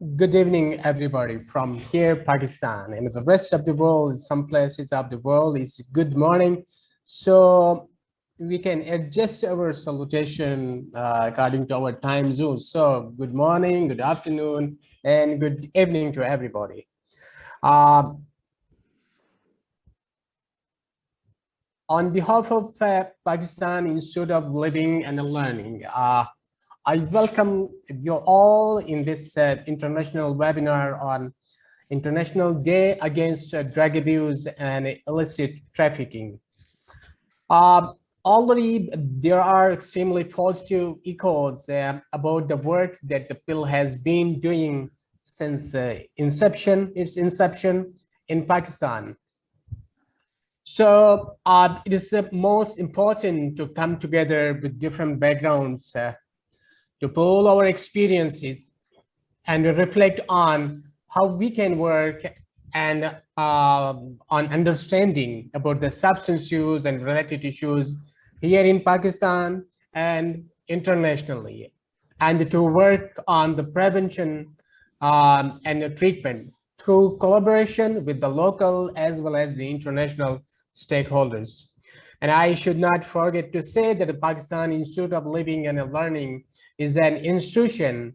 Good evening, everybody from here, Pakistan, and the rest of the world, some places of the world is good morning. So we can adjust our salutation according to our time zone. So good morning, good afternoon, and good evening to everybody. Uh, on behalf of Pakistan Institute of Living and Learning, I welcome you all in this international webinar on International Day Against Drug Abuse and Illicit Trafficking. Already, there are extremely positive echoes about the work that the bill has been doing since its inception in Pakistan. So it is most important to come together with different backgrounds to pool our experiences and reflect on how we can work and on understanding about the substance use and related issues here in Pakistan and internationally, and to work on the prevention and the treatment through collaboration with the local as well as the international stakeholders. And I should not forget to say that the Pakistan Institute of Living and Learning is an institution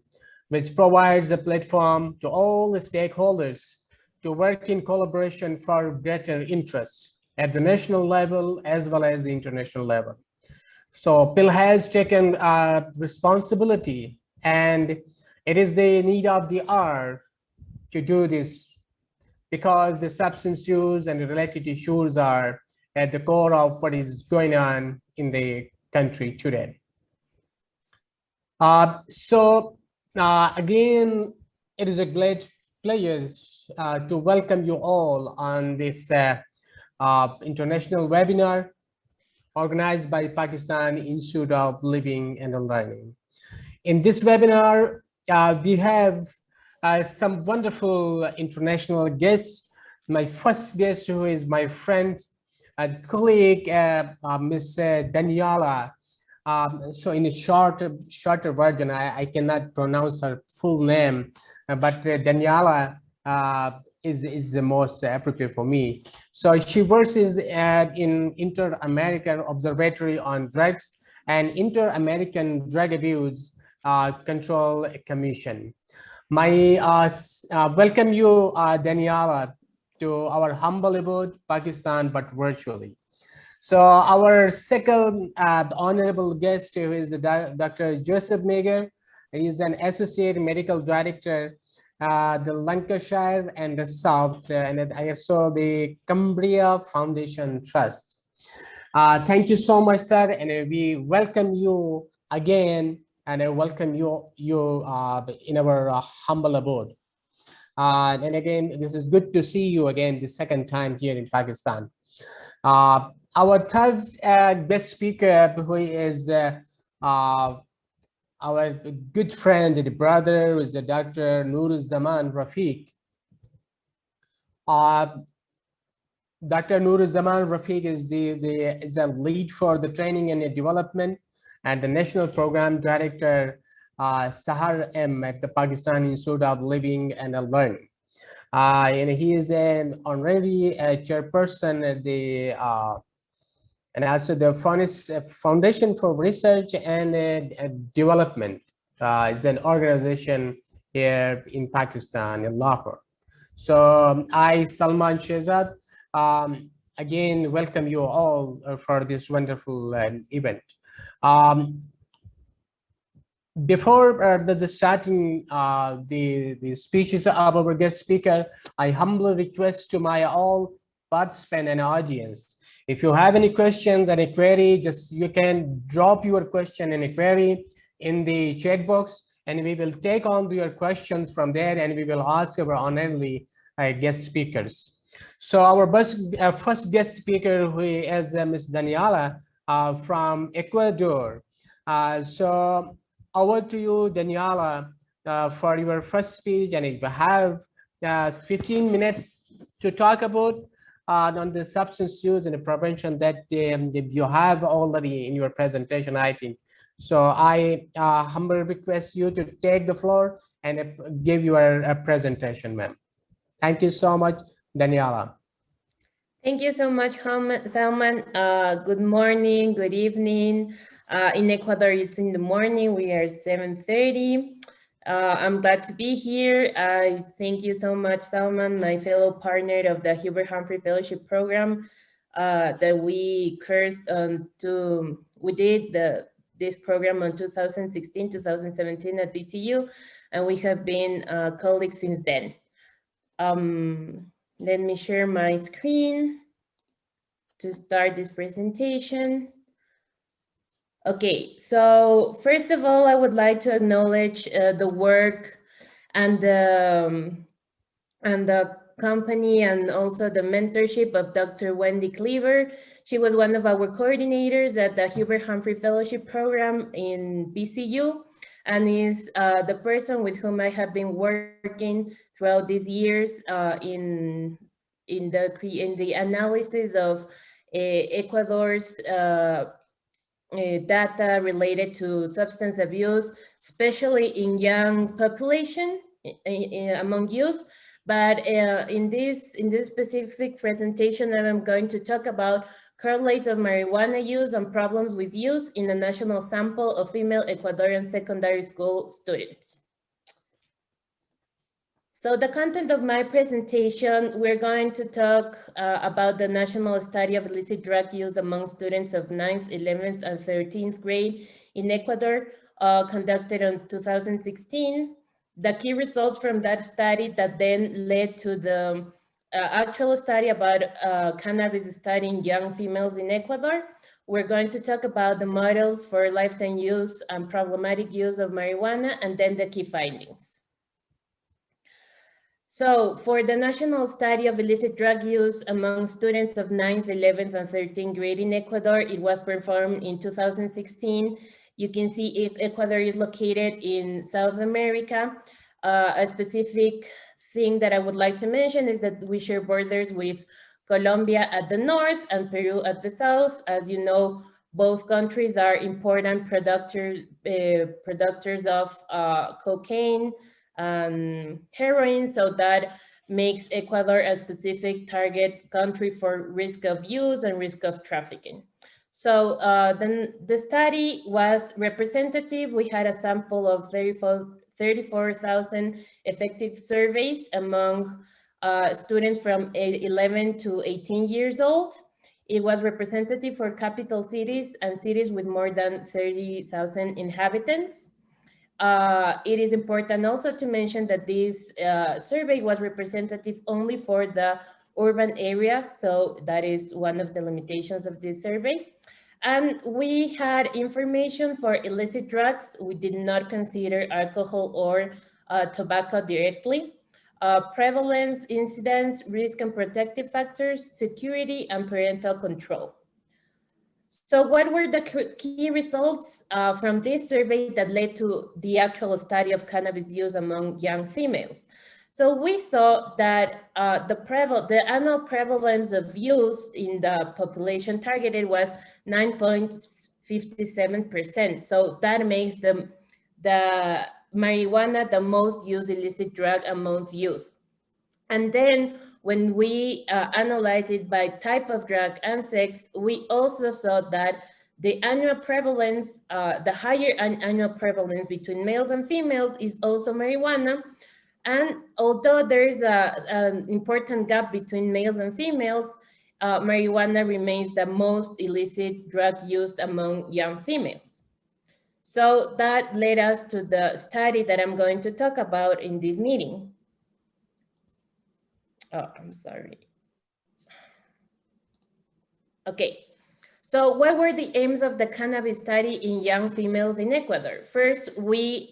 which provides a platform to all the stakeholders to work in collaboration for greater interests at the national level as well as the international level. So PIL has taken responsibility, and it is the need of the hour to do this because the substance use and the related issues are at the core of what is going on in the country today. Again, it is a great pleasure to welcome you all on this international webinar organized by Pakistan Institute of Living and Learning. In this webinar, we have some wonderful international guests. My first guest, who is my friend and colleague, Ms. Daniela. So in a shorter version, I cannot pronounce her full name, but Daniela is the most appropriate for me. So she works in Inter-American Observatory on Drugs and Inter-American Drug Abuse Control Commission. My welcome you, Daniela, to our humble abode, Pakistan, but virtually. So our second honorable guest, who is Dr. Joseph Meager. He is an associate medical director, the Lancashire and the South, and also the Cumbria Foundation Trust. Thank you so much, sir, and we welcome you again, and I welcome you in our humble abode. And again, this is good to see you again the second time here in Pakistan. Our third guest speaker, who is our good friend and brother, is the Dr. Nuruzzaman Rafiq. Dr. Nuruzzaman Rafiq is a lead for the training and development and the National Program Director, Sahar M at the Pakistan Institute of Living and Learning. And he is an honorary chairperson at the and also the Foundation for Research and Development. It's an organization here in Pakistan, in Lahore. So I, Salman Shehzad, again, welcome you all for this wonderful event. Before the starting the speeches of our guest speaker, I humbly request to my all participant and audience, if you have any questions and a query, just you can drop your question and a query in the chat box, and we will take on your questions from there, and we will ask our honorary guest speakers. So our first guest speaker, who is Ms. Daniela from Ecuador. So over to you, Daniela, for your first speech, and if you have 15 minutes to talk about on the substance use and the prevention that you have already in your presentation, I think. So I humbly request you to take the floor and give your presentation, ma'am. Thank you so much, Daniela. Thank you so much, Salman. Good morning, good evening. In Ecuador, it's in the morning. We are 7:30. I'm glad to be here. I thank you so much, Salman, my fellow partner of the Hubert Humphrey Fellowship Program, that we did this program on 2016, 2017 at BCU, and we have been colleagues since then. Let me share my screen to start this presentation. Okay, so first of all, I would like to acknowledge the work and the company and also the mentorship of Dr. Wendy Cleaver. She was one of our coordinators at the Hubert Humphrey Fellowship Program in BCU, and is the person with whom I have been working throughout these years in the analysis of Ecuador's data related to substance abuse, especially in young population, among youth. But in this specific presentation, I'm going to talk about correlates of marijuana use and problems with use in a national sample of female Ecuadorian secondary school students. So the content of my presentation, we're going to talk about the national study of illicit drug use among students of 9th, 11th, and 13th grade in Ecuador, conducted in 2016. The key results from that study that then led to the actual study about cannabis study in young females in Ecuador. We're going to talk about the models for lifetime use and problematic use of marijuana, and then the key findings. So for the national study of illicit drug use among students of 9th, 11th, and 13th grade in Ecuador, it was performed in 2016. You can see Ecuador is located in South America. A specific thing that I would like to mention is that we share borders with Colombia at the north and Peru at the south. As you know, both countries are important producers of cocaine and heroin, so that makes Ecuador a specific target country for risk of use and risk of trafficking. So then the study was representative. We had a sample of 34,000 effective surveys among students from 11 to 18 years old. It was representative for capital cities and cities with more than 30,000 inhabitants. It is important also to mention that this survey was representative only for the urban area, so that is one of the limitations of this survey. And we had information for illicit drugs. We did not consider alcohol or tobacco directly. Prevalence, incidence, risk and protective factors, security, and parental control. So what were the key results from this survey that led to the actual study of cannabis use among young females? So we saw that the annual prevalence of use in the population targeted was 9.57%. So that makes the marijuana the most used illicit drug amongst youth. And then when we analyze it by type of drug and sex, we also saw that the annual prevalence, the higher annual prevalence between males and females is also marijuana. And although there is an important gap between males and females, marijuana remains the most illicit drug used among young females. So that led us to the study that I'm going to talk about in this meeting. Oh, I'm sorry. Okay, so what were the aims of the cannabis study in young females in Ecuador? First, we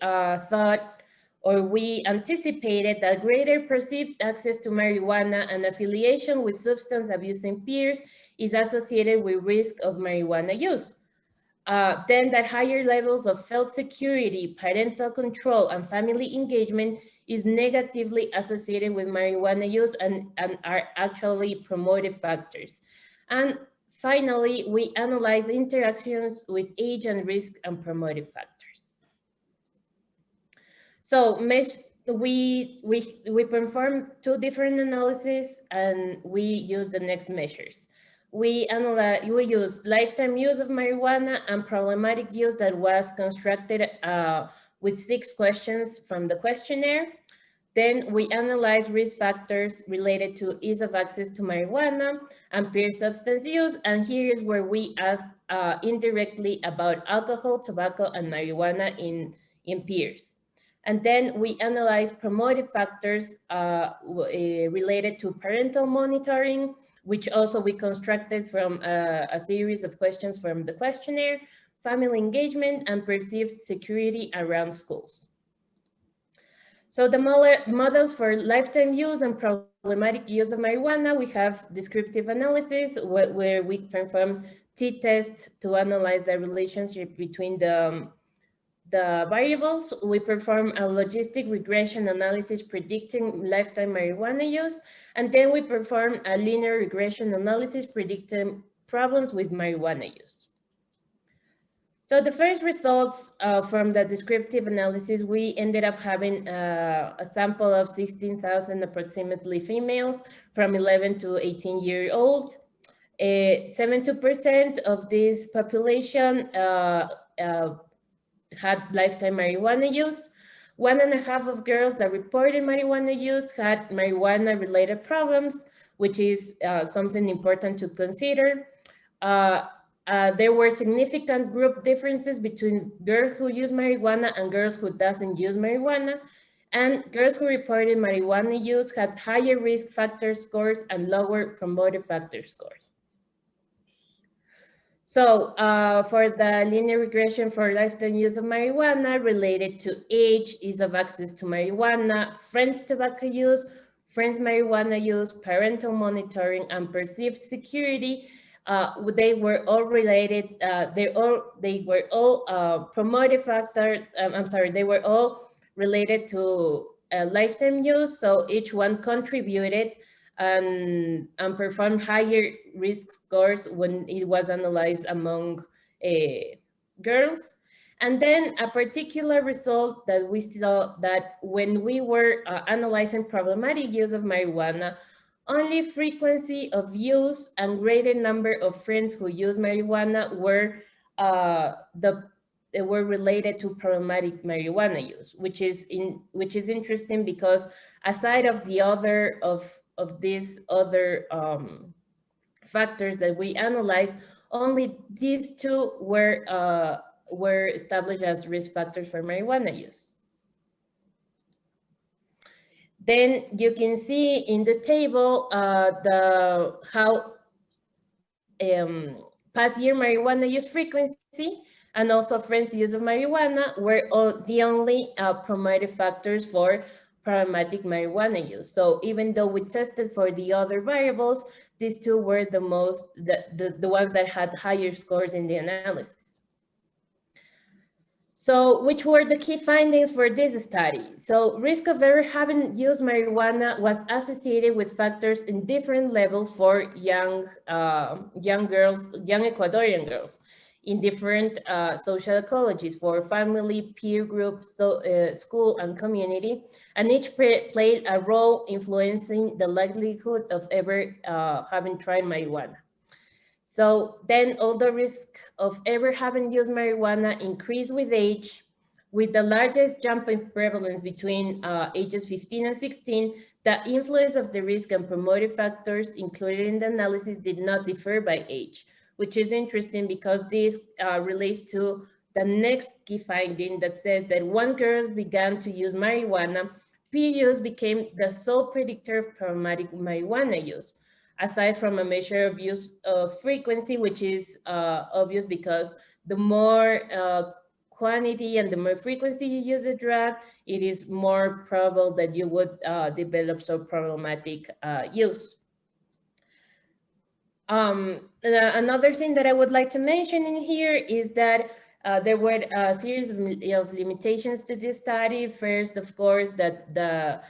we anticipated that greater perceived access to marijuana and affiliation with substance abusing peers is associated with risk of marijuana use. Then that higher levels of felt security, parental control, and family engagement is negatively associated with marijuana use and are actually promotive factors. And finally, we analyze interactions with age and risk and promotive factors. So we perform two different analyses, and we use the next measures. We use lifetime use of marijuana and problematic use that was constructed with 6 questions from the questionnaire. Then we analyze risk factors related to ease of access to marijuana and peer substance use. And here is where we ask indirectly about alcohol, tobacco, and marijuana in peers. And then we analyze promotive factors related to parental monitoring, which also we constructed from a series of questions from the questionnaire, family engagement, and perceived security around schools. So the models for lifetime use and problematic use of marijuana, we have descriptive analysis where we perform t-tests to analyze the relationship between the variables. We perform a logistic regression analysis predicting lifetime marijuana use, and then we perform a linear regression analysis predicting problems with marijuana use. So the first results from the descriptive analysis, we ended up having a sample of 16,000 approximately females from 11 to 18 year old. 72% of this population had lifetime marijuana use. 1.5 of girls that reported marijuana use had marijuana related problems, which is something important to consider. There were significant group differences between girls who use marijuana and girls who doesn't use marijuana. And girls who reported marijuana use had higher risk factor scores and lower promotive factor scores. So for the linear regression for lifetime use of marijuana related to age, ease of access to marijuana, friends tobacco use, friends marijuana use, parental monitoring, and perceived security, they were all related. They were all promotive factor. They were all related to lifetime use. So each one contributed and performed higher risk scores when it was analyzed among girls. And then a particular result that we saw that when we were analyzing problematic use of marijuana, only frequency of use and greater number of friends who use marijuana were they were related to problematic marijuana use, which is interesting because aside of the other of these other factors that we analyzed, only these two were established as risk factors for marijuana use. Then you can see in the table how past year marijuana use frequency and also friends' use of marijuana were the only promotive factors for problematic marijuana use. So even though we tested for the other variables, these two were the ones that had higher scores in the analysis. So which were the key findings for this study? So risk of ever having used marijuana was associated with factors in different levels for young Ecuadorian girls in different social ecologies for family, peer groups, school and community, and each played a role influencing the likelihood of ever having tried marijuana. So then all the risk of ever having used marijuana increased with age, with the largest jump in prevalence between ages 15 and 16. The influence of the risk and promotive factors included in the analysis did not differ by age, which is interesting because this relates to the next key finding that says that when girls began to use marijuana, peer use became the sole predictor of problematic marijuana use, aside from a measure of use frequency, which is obvious because the more quantity and the more frequency you use the drug, it is more probable that you would develop so problematic use. Another thing that I would like to mention in here is that there were a series of limitations to this study. First, of course, that the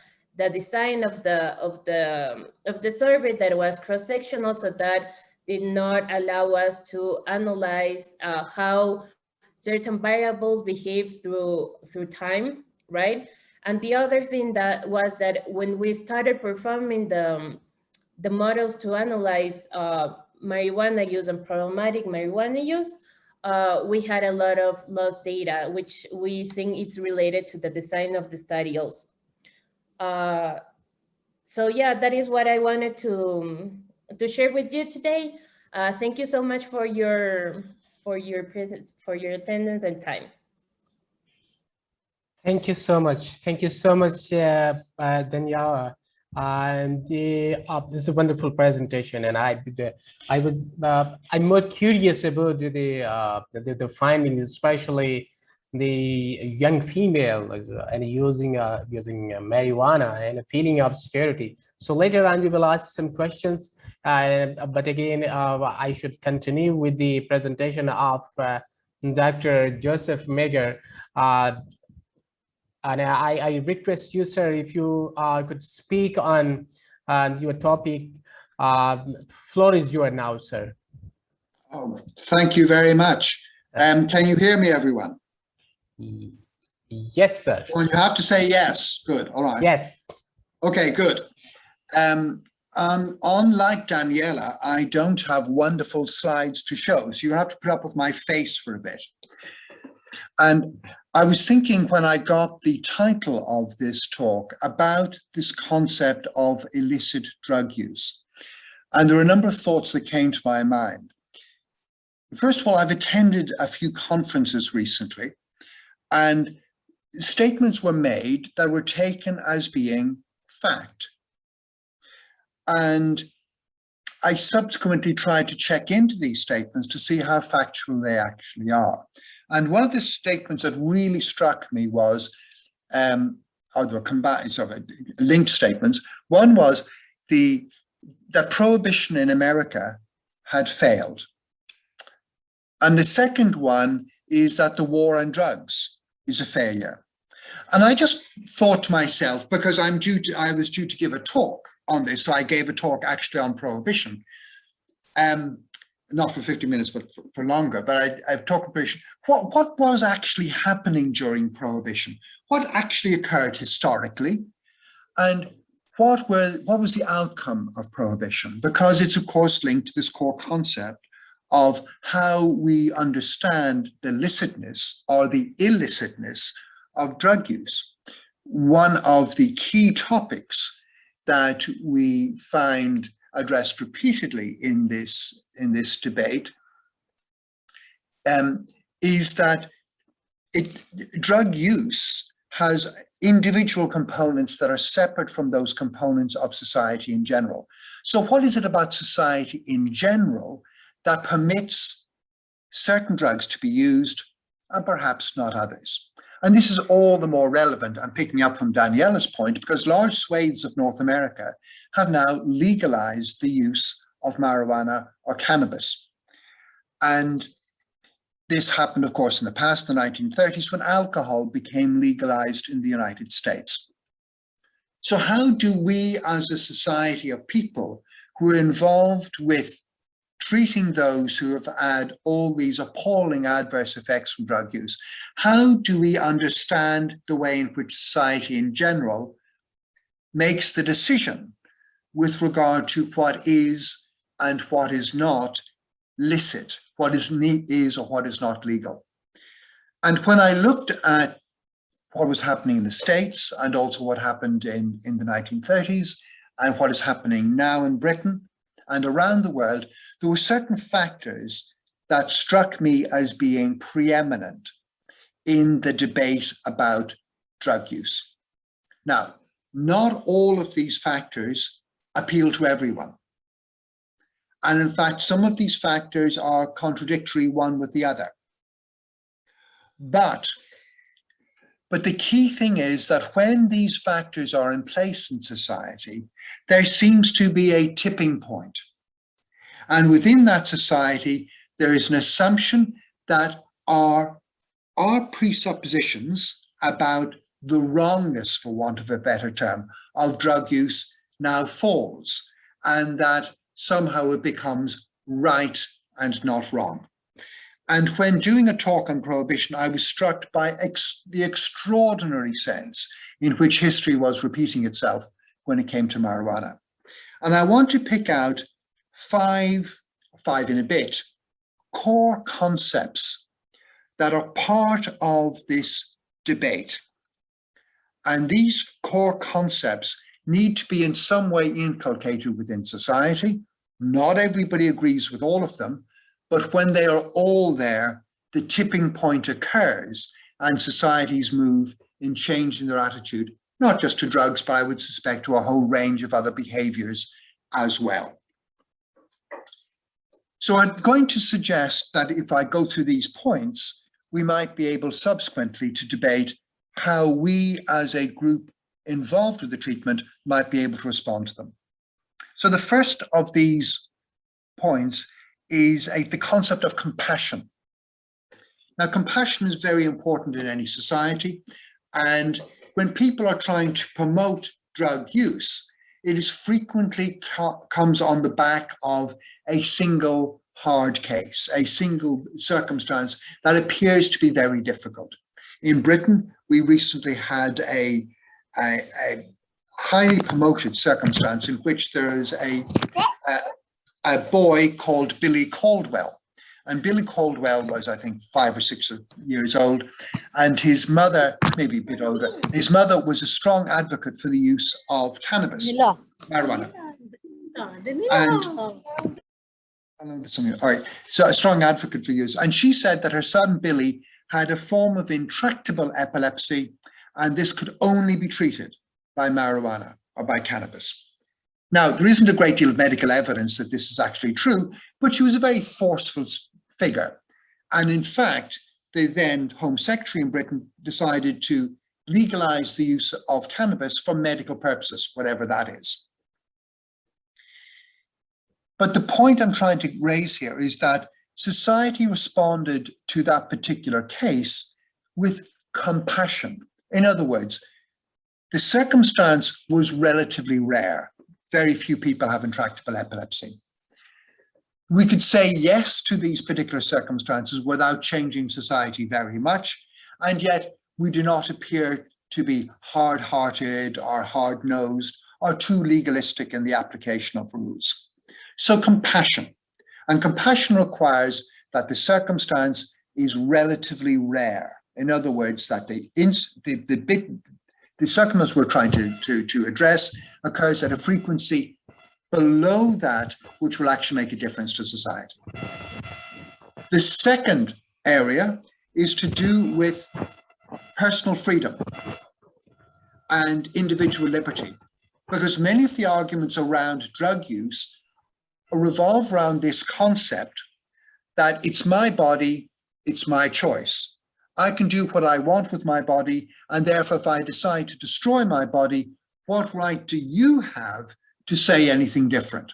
design of the survey that was cross-sectional, so that did not allow us to analyze how certain variables behave through time, right? And the other thing that was that when we started performing the models to analyze marijuana use and problematic marijuana use, we had a lot of lost data, which we think it's related to the design of the study also. So yeah, that is what I wanted to share with you today. Thank you so much for your presence, for your attendance and time. Thank you so much. Thank you so much, Daniela. And this is a wonderful presentation, and I'm more curious about the findings, especially the young female and using marijuana and a feeling of security. So later on, we will ask some questions. But again, I should continue with the presentation of Dr. Joseph Meagher. And I request you, sir, if you could speak on your topic. Floor is yours now, sir. Oh, thank you very much. Can you hear me, everyone? Yes, sir. Well, you have to say yes. Good. All right. Yes. Okay, good. Unlike Daniela, I don't have wonderful slides to show, so you have to put up with my face for a bit. And I was thinking when I got the title of this talk about this concept of illicit drug use. And there are a number of thoughts that came to my mind. First of all, I've attended a few conferences recently, and statements were made that were taken as being fact. And I subsequently tried to check into these statements to see how factual they actually are. And one of the statements that really struck me was, or there were combined, sort of linked statements. One was that prohibition in America had failed. And the second one is that the war on drugs is a failure. And I just thought to myself, because I was due to give a talk on this, so I gave a talk actually on prohibition. Not for 50 minutes, but for longer. But I've talked about prohibition. What was actually happening during prohibition? What actually occurred historically? And what was the outcome of prohibition? Because it's, of course, linked to this core concept of how we understand the licitness or the illicitness of drug use. One of the key topics that we find addressed repeatedly in this debate is that drug use has individual components that are separate from those components of society in general. So what is it about society in general that permits certain drugs to be used and perhaps not others? And this is all the more relevant, I'm picking up from Daniela's point, because large swathes of North America have now legalized the use of marijuana or cannabis. And this happened, of course, in the past, the 1930s, when alcohol became legalized in the United States. So how do we, as a society of people who are involved with treating those who have had all these appalling adverse effects from drug use, how do we understand the way in which society in general makes the decision with regard to what is and what is not licit, what is or what is not legal? And when I looked at what was happening in the States and also what happened in the 1930s and what is happening now in Britain and around the world, there were certain factors that struck me as being preeminent in the debate about drug use. Now, not all of these factors appeal to everyone. And in fact, some of these factors are contradictory one with the other. But the key thing is that when these factors are in place in society, there seems to be a tipping point. And within that society, there is an assumption that our presuppositions about the wrongness, for want of a better term, of drug use now falls, and that somehow it becomes right and not wrong. And when doing a talk on prohibition, I was struck by the extraordinary sense in which history was repeating itself when it came to marijuana. And I want to pick out five in a bit, core concepts that are part of this debate. And these core concepts need to be in some way inculcated within society. Not everybody agrees with all of them, but when they are all there, the tipping point occurs and societies move in changing their attitude, not just to drugs, but I would suspect to a whole range of other behaviors as well. So I'm going to suggest that if I go through these points, we might be able subsequently to debate how we as a group involved with the treatment might be able to respond to them. So the first of these points is the concept of compassion. Now, compassion is very important in any society. And when people are trying to promote drug use, it is frequently comes on the back of a single hard case, a single circumstance that appears to be very difficult. In Britain, we recently had a highly promoted circumstance in which there is a boy called Billy Caldwell. And Billy Caldwell was, I think, 5 or 6 years old, and his mother, maybe a bit older, his mother was a strong advocate for the use of cannabis, marijuana. And all right, so a strong advocate for use. And she said that her son Billy had a form of intractable epilepsy, and this could only be treated by marijuana or by cannabis. Now, there isn't a great deal of medical evidence that this is actually true, but she was a very forceful figure. And in fact, the then Home Secretary in Britain decided to legalize the use of cannabis for medical purposes, whatever that is. But the point I'm trying to raise here is that society responded to that particular case with compassion. In other words, the circumstance was relatively rare. Very few people have intractable epilepsy. We could say yes to these particular circumstances without changing society very much, and yet we do not appear to be hard-hearted or hard-nosed or too legalistic in the application of rules. So compassion, and compassion requires that the circumstance is relatively rare. In other words, that the circumstance we're trying to address occurs at a frequency below that which will actually make a difference to society. The second area is to do with personal freedom and individual liberty, because many of the arguments around drug use revolve around this concept that it's my body, it's my choice. I can do what I want with my body, and therefore if I decide to destroy my body, what right do you have to say anything different?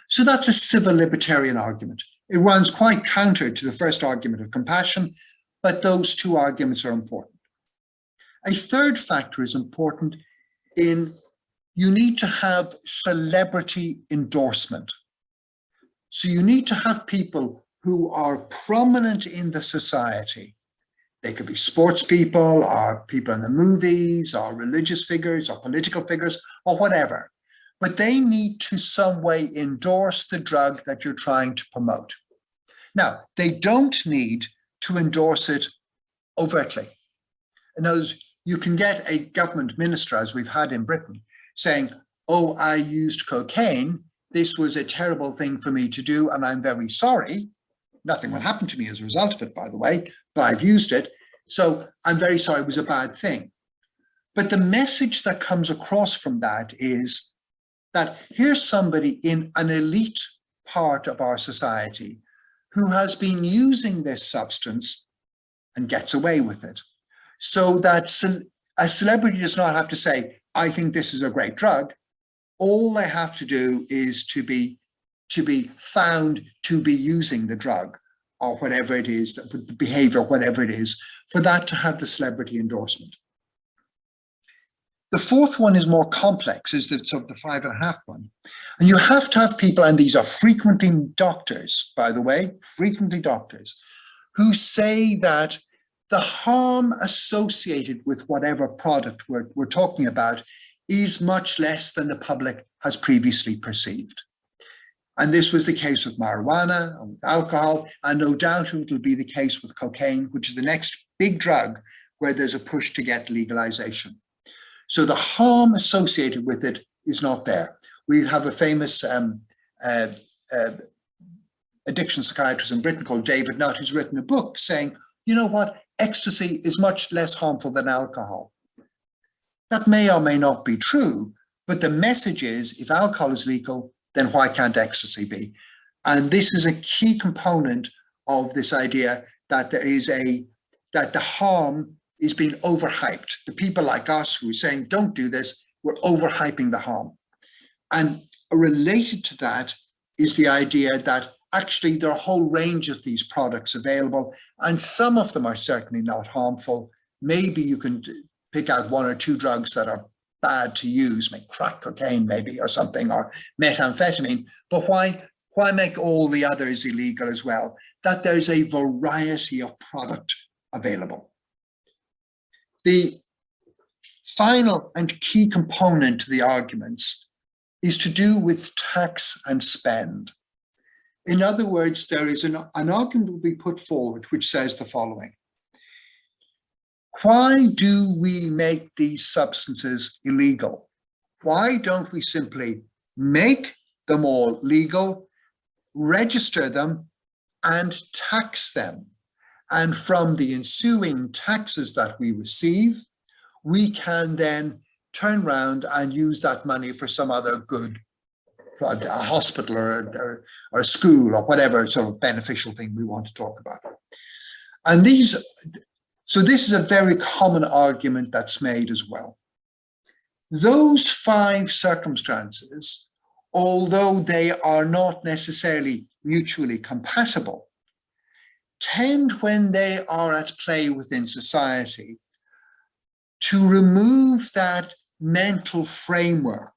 So that's a civil libertarian argument. It runs quite counter to the first argument of compassion, but those two arguments are important. A third factor is important in you need to have celebrity endorsement. So you need to have people who are prominent in the society. They could be sports people or people in the movies or religious figures or political figures or whatever. But they need to some way endorse the drug that you're trying to promote. Now, they don't need to endorse it overtly. In other words, you can get a government minister, as we've had in Britain, saying, oh, I used cocaine. This was a terrible thing for me to do, and I'm very sorry. Nothing will happen to me as a result of it, by the way, but I've used it. So I'm very sorry, it was a bad thing. But the message that comes across from that is that here's somebody in an elite part of our society who has been using this substance and gets away with it. So that a celebrity does not have to say, I think this is a great drug. All they have to do is to be found to be using the drug or whatever it is, the behavior, whatever it is, for that to have the celebrity endorsement. The fourth one is more complex, is the sort of the 5.5 one. And you have to have people, and these are frequently doctors, by the way, frequently doctors, who say that the harm associated with whatever product we're talking about is much less than the public has previously perceived. And this was the case with marijuana and with alcohol, and no doubt it will be the case with cocaine, which is the next big drug where there's a push to get legalization. So the harm associated with it is not there. We have a famous addiction psychiatrist in Britain called David Nutt, who's written a book saying, you know what, ecstasy is much less harmful than alcohol. That may or may not be true, but the message is, if alcohol is legal, then why can't ecstasy be? And this is a key component of this idea that that the harm is being overhyped. The people like us who are saying, don't do this, we're overhyping the harm. And related to that is the idea that actually there are a whole range of these products available, and some of them are certainly not harmful. Maybe you can pick out one or two drugs that are bad to use, like crack cocaine maybe or something, or methamphetamine, but why make all the others illegal as well? That there's a variety of product available. The final and key component to the arguments is to do with tax and spend. In other words, there is an argument will be put forward which says the following. Why do we make these substances illegal? Why don't we simply make them all legal, register them, and tax them? And from the ensuing taxes that we receive, we can then turn around and use that money for some other good, a hospital or a school or whatever sort of beneficial thing we want to talk about. And so this is a very common argument that's made as well. Those 5 circumstances, although they are not necessarily mutually compatible, tend, when they are at play within society, to remove that mental framework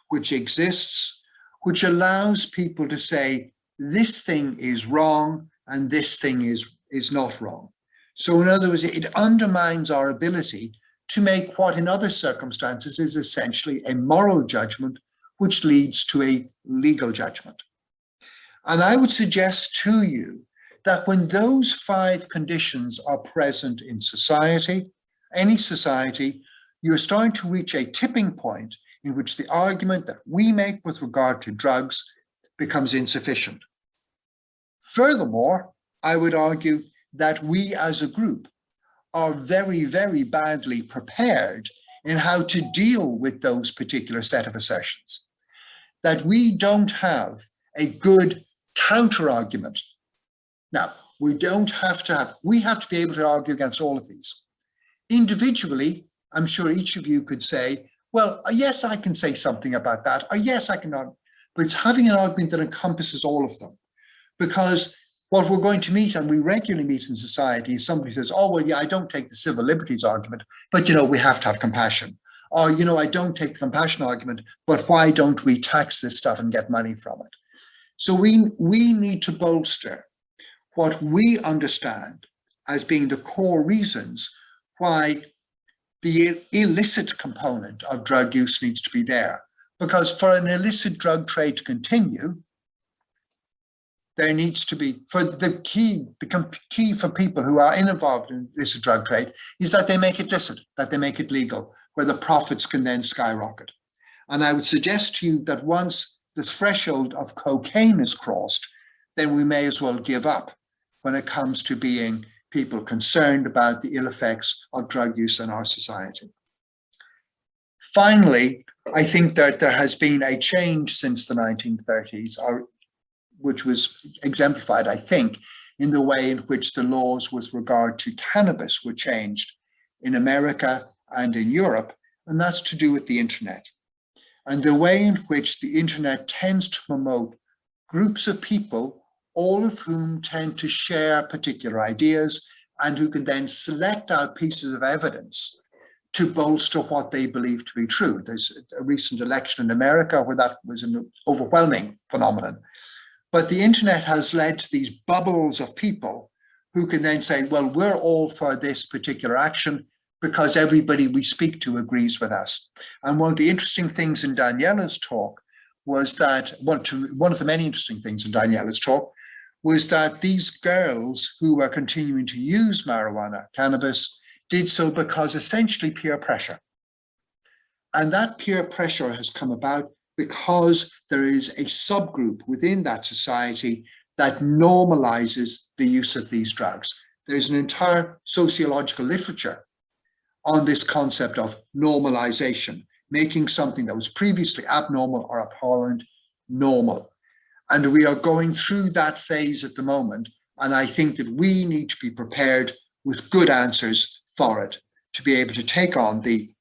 which exists, which allows people to say, this thing is wrong and this thing is not wrong. So in other words, it undermines our ability to make what in other circumstances is essentially a moral judgment, which leads to a legal judgment. And I would suggest to you that when those 5 conditions are present in society, any society, you're starting to reach a tipping point in which the argument that we make with regard to drugs becomes insufficient. Furthermore, I would argue that we as a group are very, very badly prepared in how to deal with those particular set of assertions. That we don't have a good counter-argument. Now, we have to be able to argue against all of these. Individually, I'm sure each of you could say, well, yes, I can say something about that, or yes, I can argue, but it's having an argument that encompasses all of them. Because what we're going to meet, and we regularly meet in society, is somebody says, oh, well, yeah, I don't take the civil liberties argument, but, we have to have compassion. Or, I don't take the compassion argument, but why don't we tax this stuff and get money from it? So we need to bolster what we understand as being the core reasons why the illicit component of drug use needs to be there. Because for an illicit drug trade to continue, there needs to be, the key for people who are involved in illicit drug trade is that they make it licit, that they make it legal, where the profits can then skyrocket. And I would suggest to you that once the threshold of cocaine is crossed, then we may as well give up when it comes to being people concerned about the ill effects of drug use in our society. Finally, I think that there has been a change since the 1930s, which was exemplified, I think, in the way in which the laws with regard to cannabis were changed in America and in Europe, and that's to do with the internet. And the way in which the internet tends to promote groups of people, all of whom tend to share particular ideas and who can then select out pieces of evidence to bolster what they believe to be true. There's a recent election in America where that was an overwhelming phenomenon. But the internet has led to these bubbles of people who can then say, well, we're all for this particular action because everybody we speak to agrees with us. And one of the interesting things in Daniela's talk was that, one of the many interesting things in Daniela's talk was that these girls who were continuing to use marijuana, cannabis, did so because essentially peer pressure. And that peer pressure has come about because there is a subgroup within that society that normalizes the use of these drugs. There's an entire sociological literature on this concept of normalization, making something that was previously abnormal or abhorrent normal. And we are going through that phase at the moment. And I think that we need to be prepared with good answers for it to be able to take on the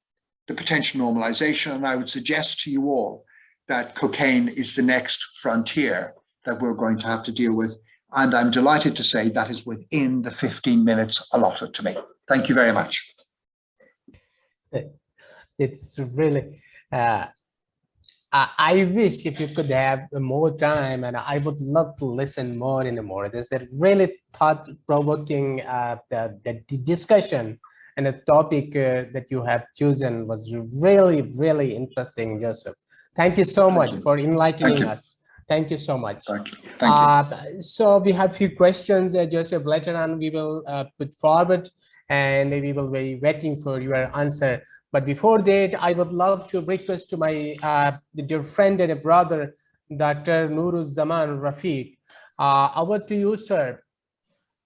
potential normalization. And I would suggest to you all that cocaine is the next frontier that we're going to have to deal with. And I'm delighted to say that is within the 15 minutes allotted to me. Thank you very much. It's really, I wish if you could have more time, and I would love to listen more and more. There's that really thought-provoking the discussion, and the topic that you have chosen was really, really interesting, Joseph. Thank you so much for enlightening us. Thank you so much. Thank you. Thank you. So we have a few questions, Joseph. Later on, we will put forward, and we will be waiting for your answer. But before that, I would love to request to my dear friend and a brother, Dr. Nuruzzaman Rafiq. Over to you, sir.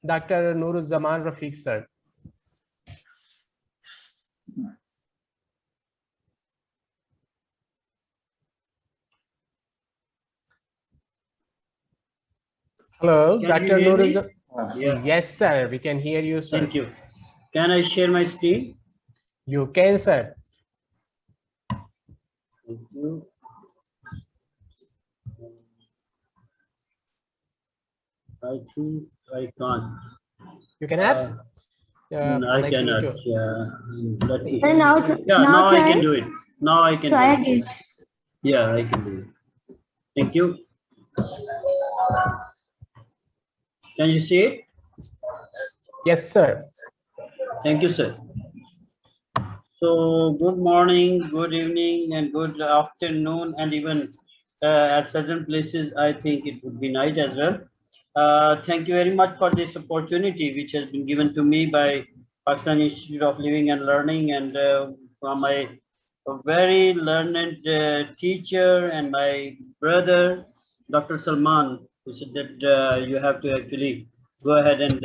Dr. Nuruzzaman Rafiq, sir. Hello, Dr. Nuruzzaman. Yeah. Yes, sir. We can hear you, sir. Thank you. Can I share my screen? You can, sir. Thank you. I think I can't. You can have. I cannot. Yeah. Let me, Sir, now now I try. can do it. Now I can Try do again. it. Yeah, I can do it. Thank you. Can you see it? Yes, sir. Thank you, sir. So good morning, good evening, and good afternoon, and even at certain places, I think it would be night as well. Thank you very much for this opportunity, which has been given to me by Pakistan Institute of Living and Learning, and from my very learned teacher and my brother, Dr. Salman, who said that you have to actually go ahead and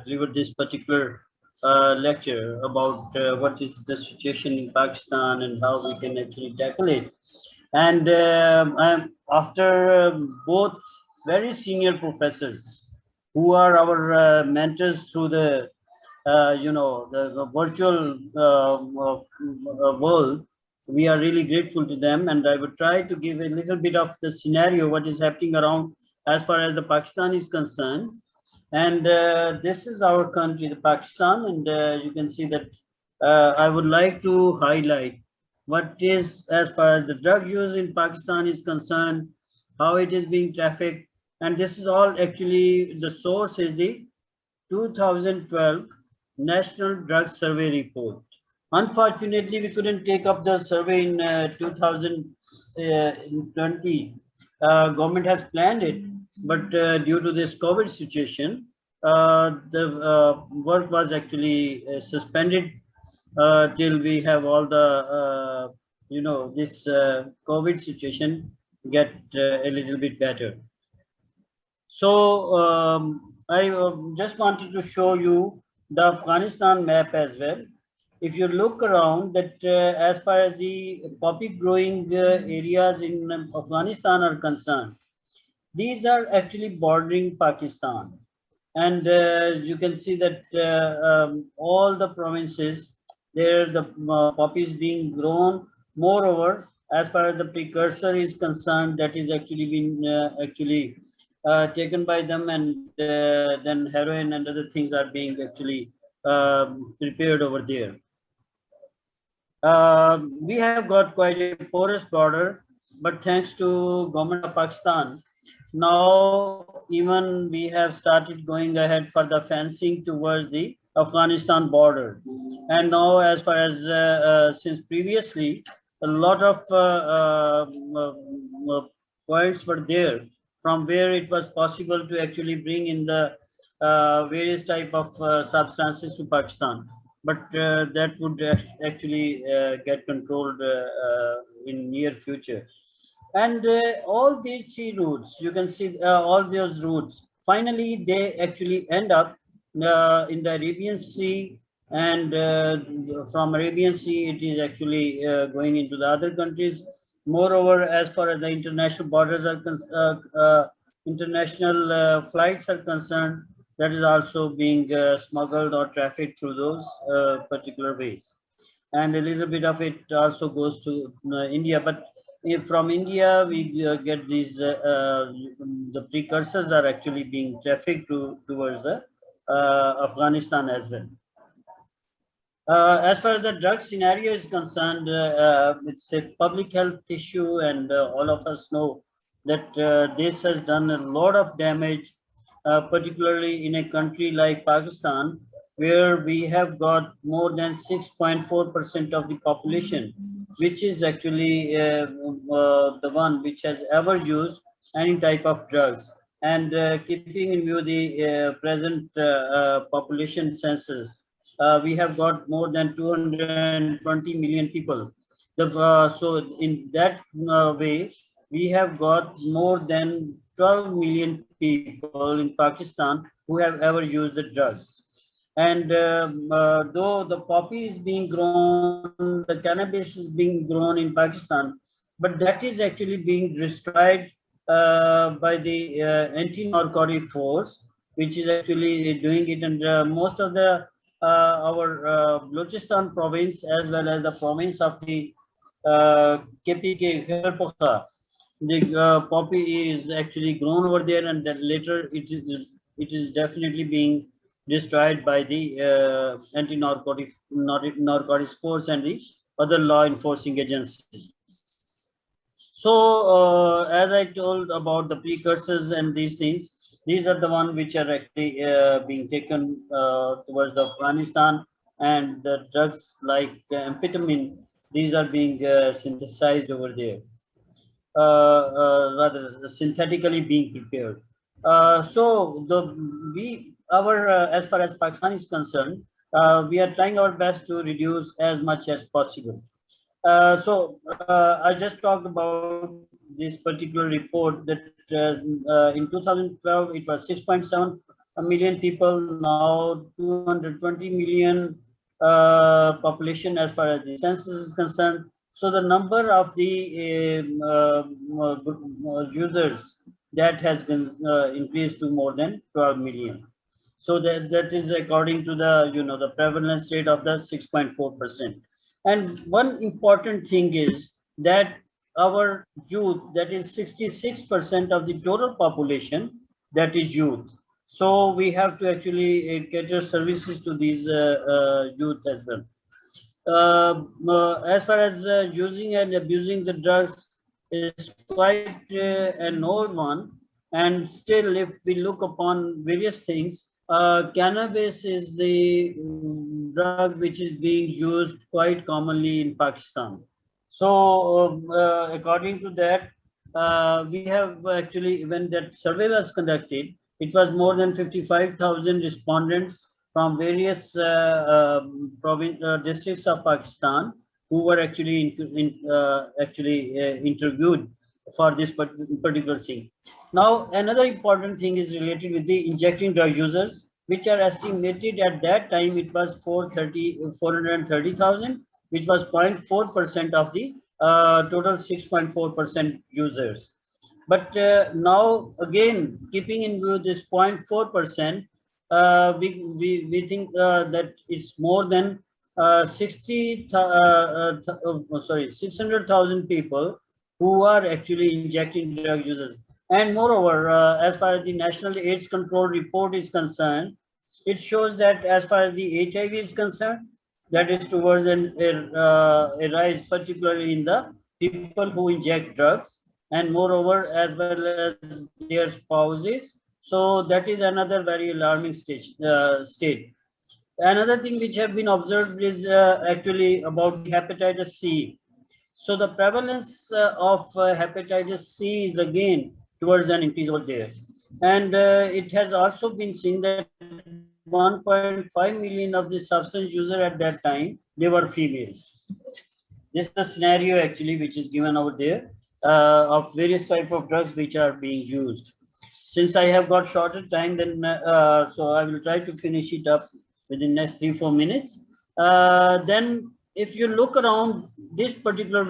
deliver this particular lecture about what is the situation in Pakistan and how we can actually tackle it. And after both very senior professors who are our mentors through the the virtual world, we are really grateful to them. And I would try to give a little bit of the scenario what is happening around as far as the Pakistan is concerned. And this is our country, the Pakistan, and you can see that I would like to highlight what is, as far as the drug use in Pakistan is concerned, how it is being trafficked. And this is all actually, the source is the 2012 National Drug Survey Report. Unfortunately, we couldn't take up the survey in 2020. Government has planned it, but due to this COVID situation, the work was actually suspended till we have all the, this COVID situation get a little bit better. So I just wanted to show you the Afghanistan map as well. If you look around that, as far as the poppy growing areas in Afghanistan are concerned, these are actually bordering Pakistan. And you can see that all the provinces, there the poppy is being grown. Moreover, as far as the precursor is concerned, that is actually been taken by them, and then heroin and other things are being actually prepared over there. We have got quite a porous border, but thanks to government of Pakistan, now even we have started going ahead for the fencing towards the Afghanistan border. And now, as far as since previously, a lot of points were there from where it was possible to actually bring in the various type of substances to Pakistan. But that would actually get controlled in near future. And all these three routes, you can see all those routes, finally they actually end up in the Arabian Sea, and from Arabian Sea it is actually going into the other countries. Moreover, as far as the international borders are international flights are concerned, that is also being smuggled or trafficked through those particular ways. And a little bit of it also goes to India. But if from India we get these, the precursors are actually being trafficked towards the Afghanistan as well. As far as the drug scenario is concerned, it's a public health issue, and all of us know that this has done a lot of damage, particularly in a country like Pakistan, where we have got more than 6.4% of the population, which is actually the one which has ever used any type of drugs. And keeping in view the present population census, we have got more than 220 million people. So in that way, we have got more than 12 million people in Pakistan who have ever used the drugs. And though the poppy is being grown, the cannabis is being grown in Pakistan, but that is actually being destroyed by the anti-narcotic force, which is actually doing it. And most of the our Balochistan province, as well as the province of the KPK, the poppy is actually grown over there, and then later it is definitely being destroyed by the anti-narcotics force and the other law enforcing agencies. So as I told about the precursors and these things, these are the ones which are actually being taken towards Afghanistan, and the drugs like amphetamine, these are being synthesized over there, rather synthetically being prepared. So as far as Pakistan is concerned, we are trying our best to reduce as much as possible. I just talked about this particular report that in 2012 it was 6.7 million people, now 220 million population as far as the census is concerned. So the number of the users that has been increased to more than 12 million. So that is according to the the prevalence rate of the 6.4%. And one important thing is that our youth, that is 66% of the total population, that is youth. So we have to actually cater services to these youth as well. As far as using and abusing the drugs is quite an old one, and still if we look upon various things, cannabis is the drug which is being used quite commonly in Pakistan. So according to that, we have actually, when that survey was conducted, it was more than 55,000 respondents from various districts of Pakistan who were actually interviewed for this particular thing. Now, another important thing is related with the injecting drug users, which are estimated at that time. It was 430,000, which was 0.4% of the total 6.4% users. But now, again, keeping in view this 0.4%, we think that it's more than 600,000 people who are actually injecting drug users. And moreover, as far as the National AIDS Control Report is concerned, it shows that as far as the HIV is concerned, that is towards a rise, particularly in the people who inject drugs. and moreover as well as their spouses. So that is another very alarming state. Another thing which have been observed is actually about the hepatitis C. So the prevalence of hepatitis C is again towards an increase over there. And it has also been seen that 1.5 million of the substance user at that time, they were females. This is the scenario actually which is given over there of various type of drugs which are being used. Since I have got shorter time, then so I will try to finish it up within next 3-4 minutes. Then if you look around this particular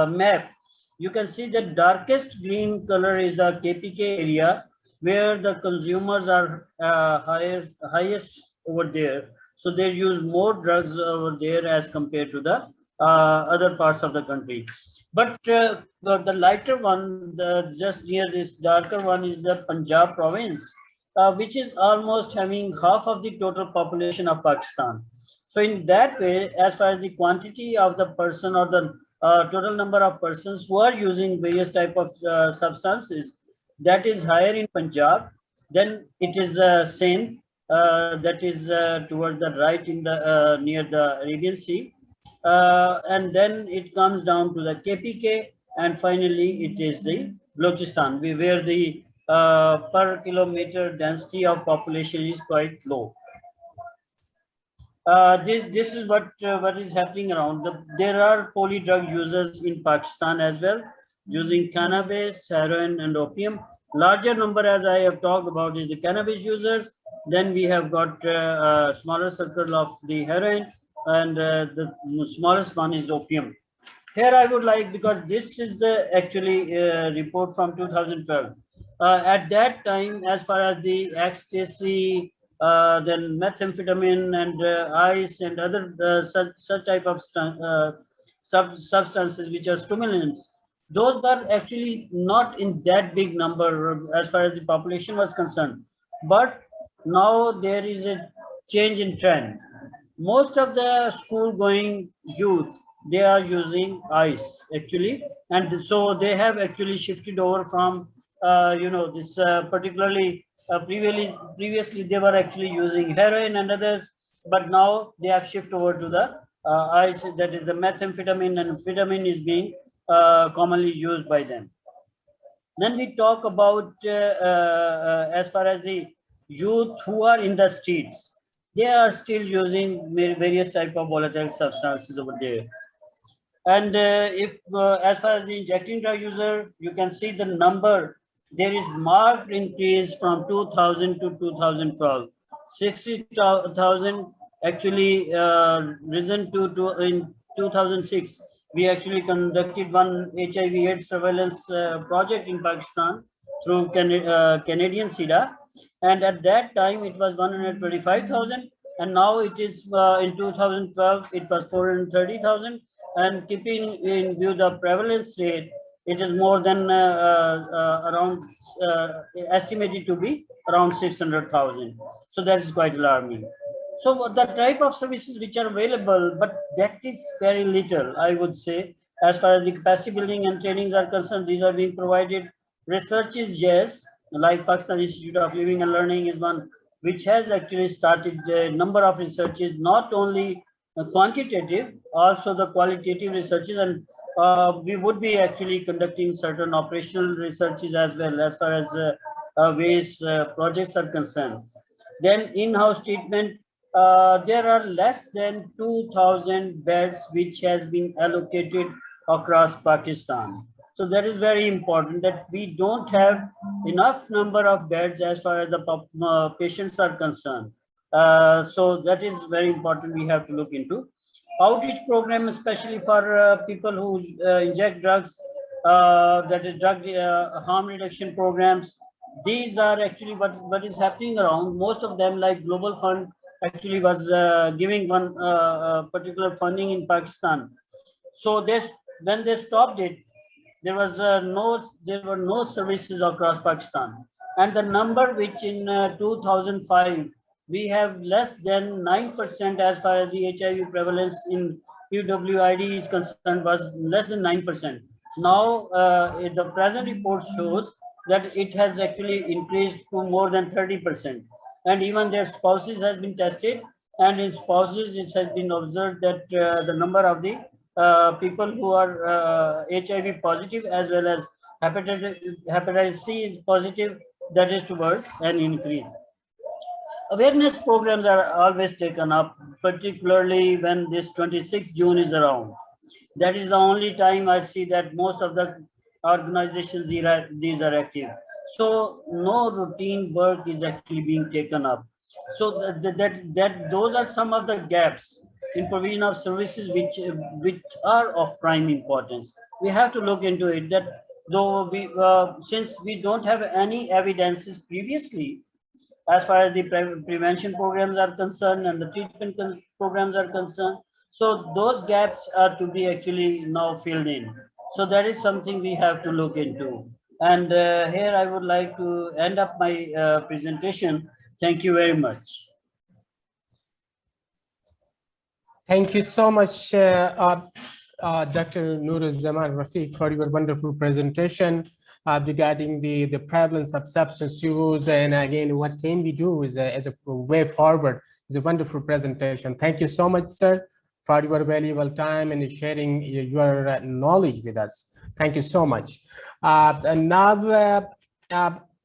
map, you can see the darkest green color is the KPK area where the consumers are highest over there. So they use more drugs over there as compared to the other parts of the country. But the lighter one, just near this darker one, is the Punjab province, which is almost having half of the total population of Pakistan. So in that way, as far as the quantity of the person or the total number of persons who are using various type of substances, that is higher in Punjab. Then it is Sindh, that is towards the right in the near the Arabian Sea, and then it comes down to the KPK, and finally it is the Balochistan, where the per kilometer density of population is quite low. This is what is happening around. There are poly drug users in Pakistan as well, using cannabis, heroin, and opium. Larger number, as I have talked about, is the cannabis users. Then we have got a smaller circle of the heroin, and the smallest one is opium. Here I would like, because this is the actually report from 2012. At that time, as far as the ecstasy, then methamphetamine and ice and other such type of substances which are stimulants, those were actually not in that big number as far as the population was concerned. But now there is a change in trend. Most of the school going youth, they are using ice actually, and so they have actually shifted over from this particularly previously they were actually using heroin and others, but now they have shifted over to the ice, that is the methamphetamine, and amphetamine is being commonly used by them. Then we talk about as far as the youth who are in the streets, they are still using various type of volatile substances over there. And if as far as the injecting drug user, you can see the number, there is marked increase from 2000 to 2012. 60,000 actually risen to in 2006. We actually conducted one HIV/AIDS surveillance project in Pakistan through Canadian SIDA, and at that time it was 125,000, and now it is in 2012 it was 430,000, and keeping in view the prevalence rate, it is more than around estimated to be around 600,000. So that is quite alarming. So the type of services which are available, but that is very little, I would say, as far as the capacity building and trainings are concerned. These are being provided. Research is yes, like Pakistan Institute of Living and Learning is one which has actually started a number of researches, not only quantitative, also the qualitative researches, and we would be actually conducting certain operational researches as well as far as various projects are concerned. Then in-house treatment, there are less than 2,000 beds which has been allocated across Pakistan. So that is very important, that we don't have enough number of beds as far as the patients are concerned. So that is very important, we have to look into. Outreach program, especially for people who inject drugs, that is drug harm reduction programs. These are actually what is happening around. Most of them, like Global Fund, actually was giving one particular funding in Pakistan. So when they stopped it, there were no services across Pakistan, and the number which in 2005 we have less than 9% as far as the HIV prevalence in PWID is concerned, was less than 9%. Now, the present report shows that it has actually increased to more than 30%. And even their spouses has been tested, and in spouses it has been observed that the number of the people who are HIV positive as well as hepatitis C is positive, that is towards an increase. Awareness programs are always taken up, particularly when this 26th June is around. That is the only time I see that most of the organizations these are active. So no routine work is actually being taken up. So that those are some of the gaps in provision of services which are of prime importance. We have to look into it. That though we since we don't have any evidences previously as far as the prevention programs are concerned and the treatment programs are concerned. So those gaps are to be actually now filled in. So that is something we have to look into. And here I would like to end up my presentation. Thank you very much. Thank you so much, Dr. Zaman Rafiq, for your wonderful presentation regarding the prevalence of substance use, and again, what can we do as a way forward. It's a wonderful presentation. Thank you so much, sir, for your valuable time and sharing your knowledge with us. Thank you so much. And now,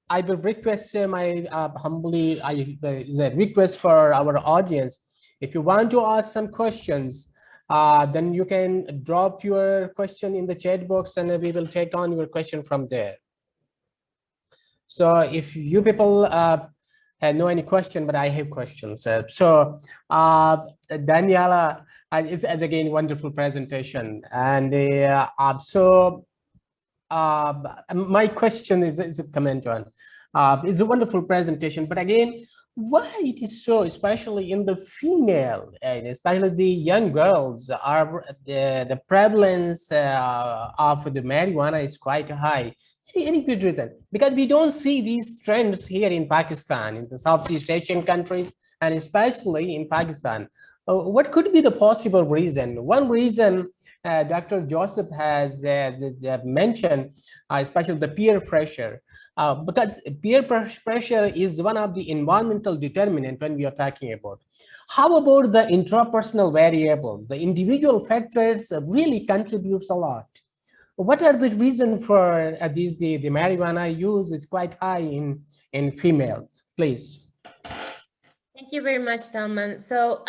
I will request my humbly, is a request for our audience. If you want to ask some questions, then you can drop your question in the chat box and we will take on your question from there. So if you people have no any question, but I have questions. Daniela, it's again wonderful presentation. And my question is a comment on. It's a wonderful presentation, but again, why it is so, especially in the female, and especially the young girls, are the prevalence of the marijuana is quite high. Any good reason? Because we don't see these trends here in Pakistan, in the Southeast Asian countries, and especially in Pakistan. What could be the possible reason? One reason Dr. Joseph has mentioned, especially the peer pressure. Because peer pressure is one of the environmental determinant when we are talking about. How about the intrapersonal variable? The individual factors really contributes a lot. What are the reasons for the marijuana use is quite high in females? Please. Thank you very much, Salman. So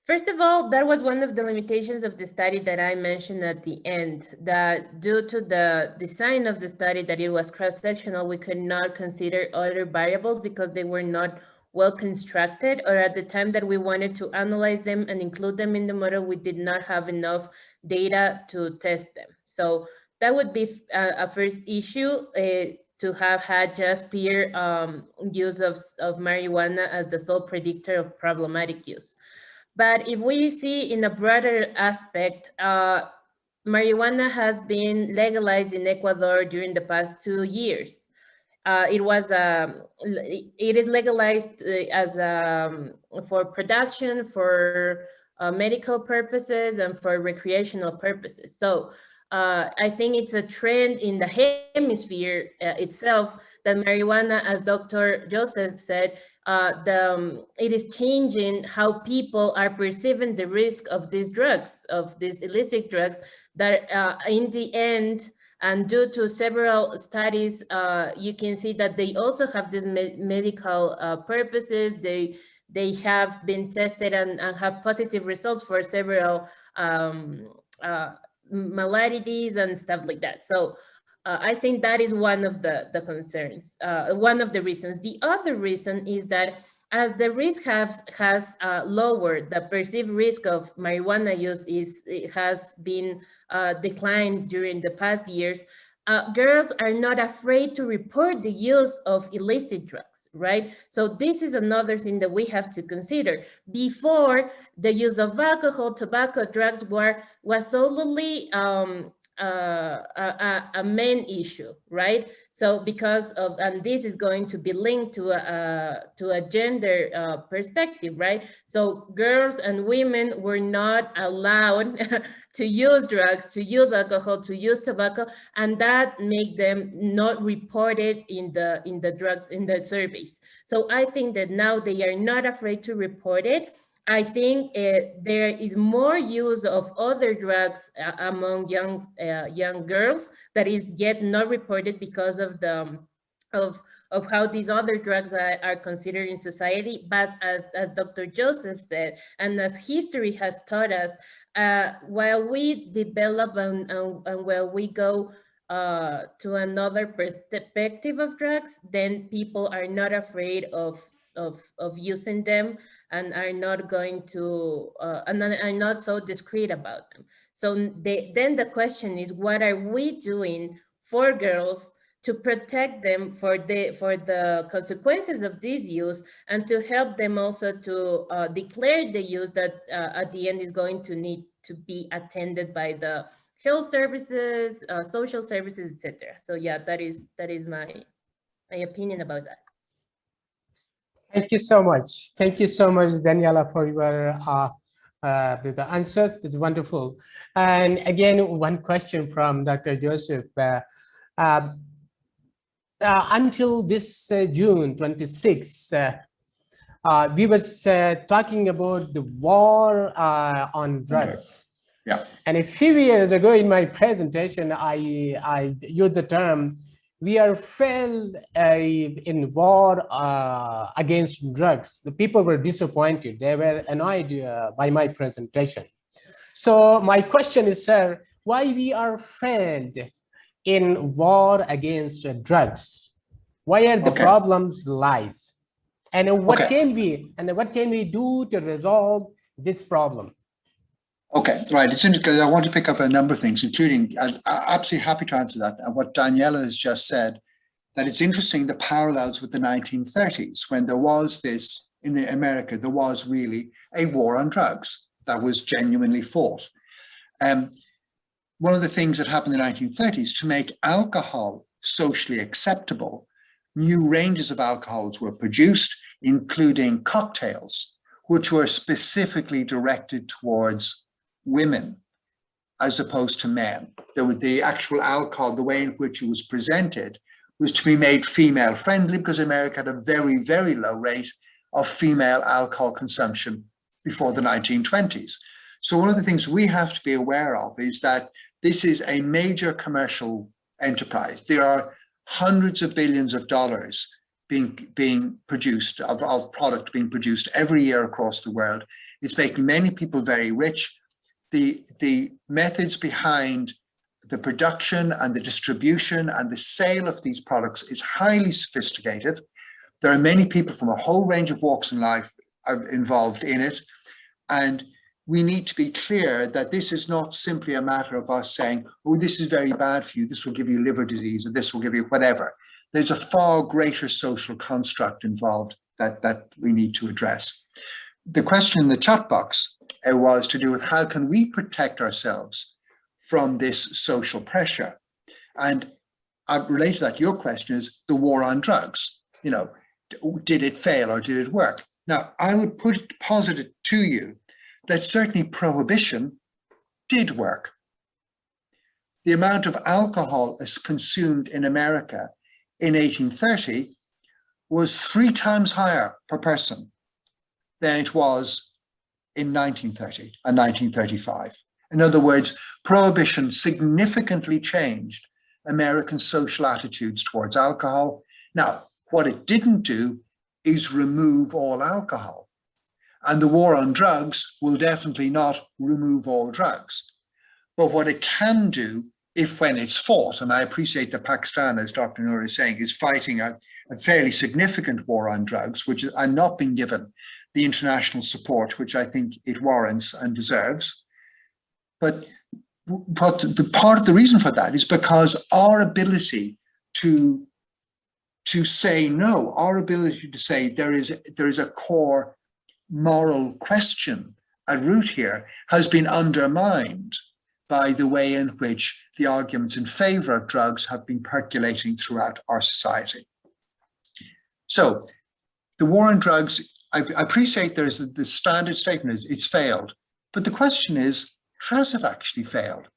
first of all, that was one of the limitations of the study that I mentioned at the end, that due to the design of the study, that it was cross-sectional, we could not consider other variables because they were not well constructed, or at the time that we wanted to analyze them and include them in the model, we did not have enough data to test them. So that would be a first issue, to have had just peer use of marijuana as the sole predictor of problematic use. But if we see in a broader aspect, marijuana has been legalized in Ecuador during the past 2 years. It is legalized as for production, for medical purposes, and for recreational purposes. So I think it's a trend in the hemisphere itself that marijuana, as Dr. Joseph said, it is changing how people are perceiving the risk of these drugs, of these illicit drugs, that in the end, and due to several studies, you can see that they also have these medical purposes. They have been tested and have positive results for several maladies and stuff like that. So I think that is one of the concerns, one of the reasons. The other reason is that as the risk has lowered, the perceived risk of marijuana use has been declined during the past years. Girls are not afraid to report the use of illicit drugs, right? So this is another thing that we have to consider. Before, the use of alcohol, tobacco, drugs was solely a main issue, right? So because of, and this is going to be linked to a gender perspective, right? So girls and women were not allowed to use drugs, to use alcohol, to use tobacco, and that make them not reported in the surveys. So I think that now they are not afraid to report it. I think there is more use of other drugs among young girls that is yet not reported because of the of how these other drugs are considered in society. But as Dr. Joseph said, and as history has taught us, while we develop and while we go to another perspective of drugs, then people are not afraid of using them, and are not going to and are not so discreet about them. So then the question is, what are we doing for girls to protect them for the consequences of this use, and to help them also to declare the use that at the end is going to need to be attended by the health services, social services, etc. So yeah, that is my opinion about that. Thank you so much. Thank you so much, Daniela, for your the answers. It's wonderful. And again, one question from Dr. Joseph. Uh, until this June 26th, we were talking about the war on drugs. Yeah. And a few years ago in my presentation, I used the term, we are failed in war against drugs. The people were disappointed. They were annoyed by my presentation. So my question is, sir, why we are failed in war against drugs? Where the problems lies? And what can we do to resolve this problem? Okay, right. It's interesting because I want to pick up a number of things, including, I'm absolutely happy to answer that. And what Daniela has just said, that it's interesting the parallels with the 1930s, when there was this, in America, there was really a war on drugs that was genuinely fought. One of the things that happened in the 1930s, to make alcohol socially acceptable, new ranges of alcohols were produced, including cocktails, which were specifically directed towards women as opposed to men. The actual alcohol, the way in which it was presented, was to be made female friendly, because America had a very, very low rate of female alcohol consumption before the 1920s. So one of the things we have to be aware of is that this is a major commercial enterprise. There are hundreds of billions of dollars being produced, of product being produced every year across the world. It's making many people very rich. The methods behind the production and the distribution and the sale of these products is highly sophisticated. There are many people from a whole range of walks in life are involved in it. And we need to be clear that this is not simply a matter of us saying, oh, this is very bad for you, this will give you liver disease, or this will give you whatever. There's a far greater social construct involved that we need to address. The question in the chat box was to do with how can we protect ourselves from this social pressure? And related to that, your question is the war on drugs. You know, did it fail or did it work? Now, I would posit it to you that certainly prohibition did work. The amount of alcohol as consumed in America in 1830 was 3 times higher per person than it was in 1930 and 1935. In other words, prohibition significantly changed American social attitudes towards alcohol. Now, what it didn't do is remove all alcohol. And the war on drugs will definitely not remove all drugs. But what it can do, if when it's fought, and I appreciate that Pakistan, as Dr. Noor is saying, is fighting a fairly significant war on drugs, which is not being given the international support, which I think it warrants and deserves. But the part of the reason for that is because our ability to say no, our ability to say there is a core moral question at root here has been undermined by the way in which the arguments in favor of drugs have been percolating throughout our society. So the war on drugs, I appreciate there's the standard statement is it's failed, but the question is, has it actually failed?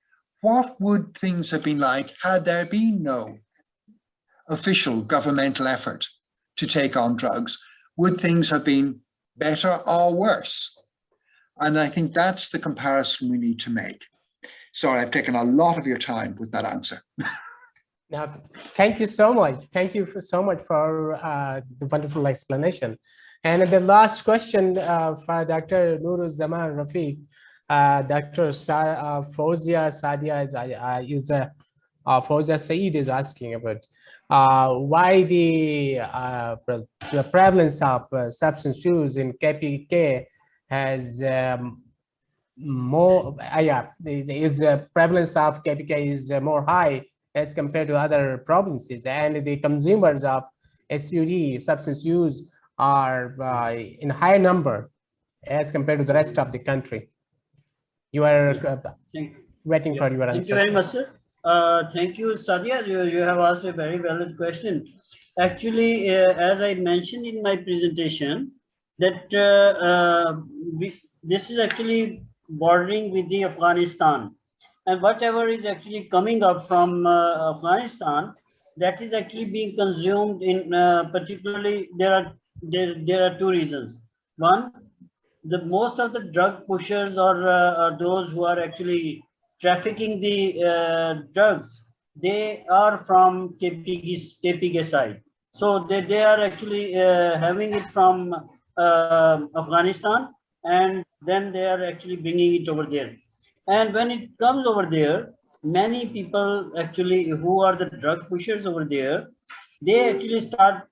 What would things have been like had there been no official governmental effort to take on drugs? Would things have been better or worse? And I think that's the comparison we need to make. Sorry, I've taken a lot of your time with that answer. Now, thank you so much. Thank you so much for the wonderful explanation. And the last question for Dr. Nuruzzaman Rafiq, Dr. Fawzia Sadia Fawzia Saeed is asking about why the prevalence of substance use in KPK has more, prevalence of KPK is more high as compared to other provinces, and the consumers of SUD, substance use, are in higher number as compared to the rest of the country. You are waiting for your answer. Thank you very much, sir. Thank you, Sadia. You have asked a very valid question. Actually, as I mentioned in my presentation, that this is actually bordering with the Afghanistan, and whatever is actually coming up from Afghanistan, that is actually being consumed in particularly there are two reasons. One, the most of the drug pushers or those who are actually trafficking the drugs, they are from KPK side. So they are actually having it from Afghanistan, and then they are actually bringing it over there. And when it comes over there, many people actually who are the drug pushers over there, they actually start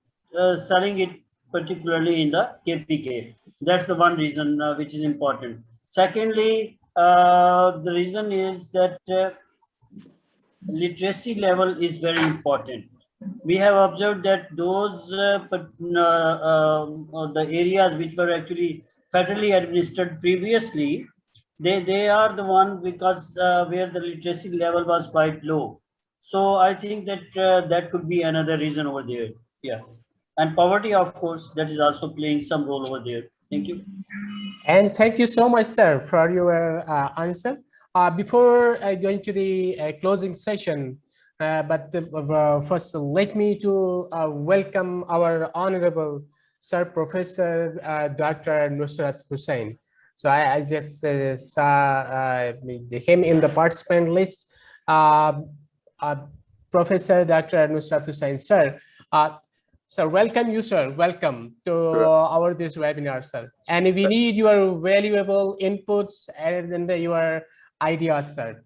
selling it particularly in the KPK. That's the one reason which is important. Secondly, the reason is that literacy level is very important. We have observed that those the areas which were actually federally administered previously, they are the one because where the literacy level was quite low. So I think that that could be another reason over there. Yeah, and poverty, of course, that is also playing some role over there. Thank you. And thank you so much, sir, for your answer. Before going to the closing session, first let me to welcome our honorable sir, Professor Dr. Nusrat Hussain. So I just saw him in the participant list. Professor Dr. Nusrat Hussain, sir. Sir, welcome you, sir. Welcome to our this webinar, sir. And we need your valuable inputs and your ideas, sir.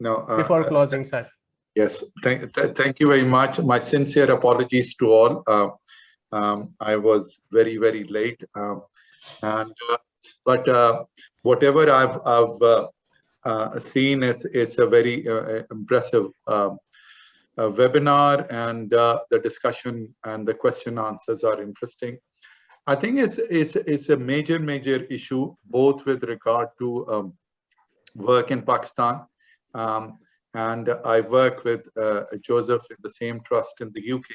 No, before closing, sir. Yes, thank you very much. My sincere apologies to all. I was very, very late, but whatever I've seen, it's a very impressive webinar, and the discussion and the question answers are interesting. I think it's a major issue, both with regard to work in Pakistan, and I work with Joseph in the same trust in the UK.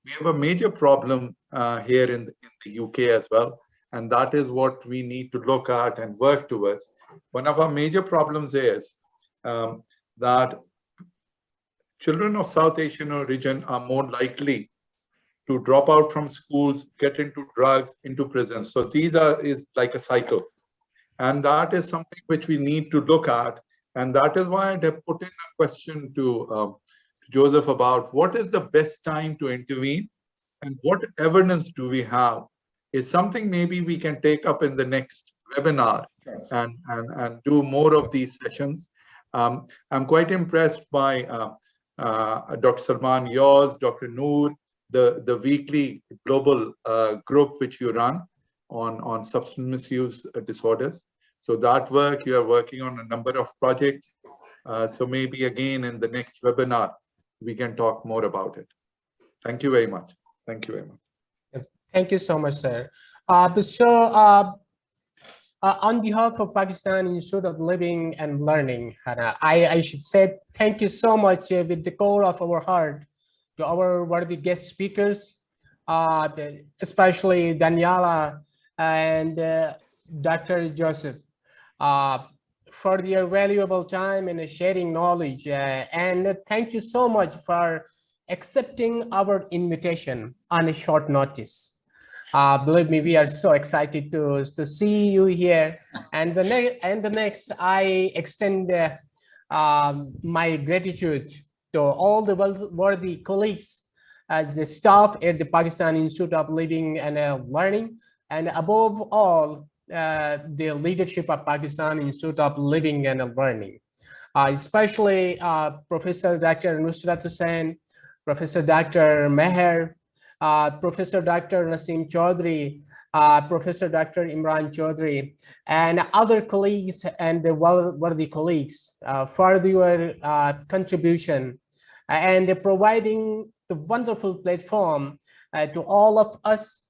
We have a major problem here in the UK as well, and that is what we need to look at and work towards. One of our major problems is that children of South Asian origin are more likely to drop out from schools, get into drugs, into prisons. So is like a cycle. And that is something which we need to look at. And that is why I put in a question to Joseph about what is the best time to intervene and what evidence do we have is something maybe we can take up in the next webinar and do more of these sessions. I'm quite impressed by Dr. Salman, yours, Dr. Noor, the weekly global group which you run on substance misuse disorders. So that work, you are working on a number of projects. So maybe again in the next webinar, we can talk more about it. Thank you very much. Thank you very much. Thank you so much, sir. On behalf of Pakistan Institute of Living and Learning, I should say thank you so much with the core of our heart to our worthy guest speakers, especially Daniela and Dr. Joseph, for their valuable time and sharing knowledge. And thank you so much for accepting our invitation on a short notice. Believe me, we are so excited to see you here. And the next, I extend my gratitude to all the worthy colleagues, the staff at the Pakistan Institute of Living and Learning, and above all, the leadership of Pakistan Institute of Living and Learning, especially Professor Dr. Nusrat Hussain, Professor Dr. Meher, Professor Dr. Naseem Chaudhry, Professor Dr. Imran Chaudhry, and other colleagues and the worthy colleagues for your contribution and providing the wonderful platform to all of us,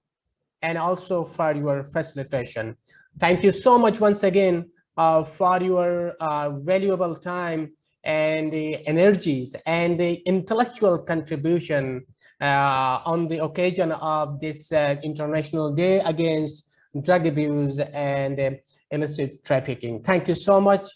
and also for your facilitation. Thank you so much once again for your valuable time and the energies and the intellectual contribution on the occasion of this International Day Against Drug Abuse and Illicit Trafficking. Thank you so much.